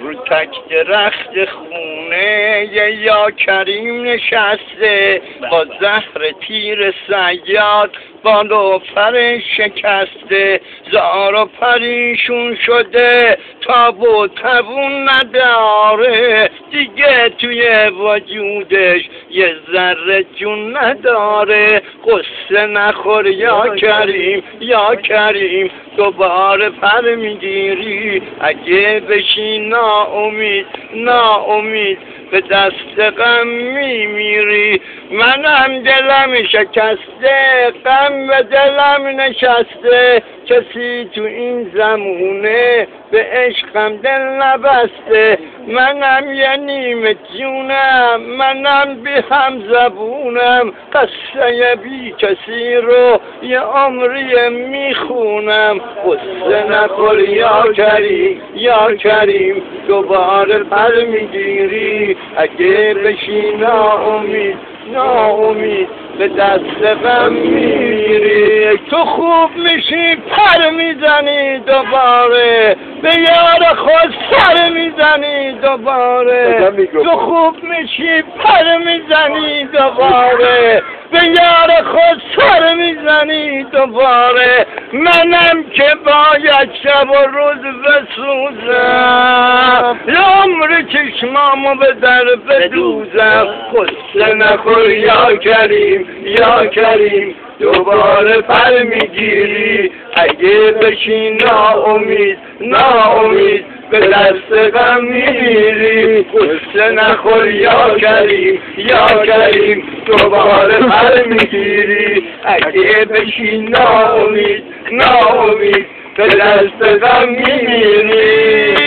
رو تک درخت خونه یا کریم نشسته با زهر تیر صیاد بال و پر شکسته زار و پریشون شده تاب و توون نداره دیگه توی وجودش یه ذره جون نداره قصه نخور یا کریم یا کریم دوباره پر میگیری اگه بشی ناامید به دست غم میمیری منم دلم شکسته غم به دلم نشسته کسی تو این زمونه به عشقم دل نبسته منم یه نیمه جونم منم بی هم زبونم قصه بی کسی رو یه عمری میخونم قصه نخور یا کریم دوباره پر میگیری اگه بشی ناامید به دست غم میری تو خوب میشی پر میزنی دوباره به یار خود سر میزنی دوباره تو خوب میشی پر میزنی دوباره به یار خود سر میزنی دوباره منم که باید شب و روز بسوزم عمر چشمامو به در بدوزم قصه نخور یا کریم دوباره پر میگیری اگه بشی ناامید به دست غم میری قصه نخور یا کریم دوباره پر میگیری اگه بشی ناامید به دست غم میری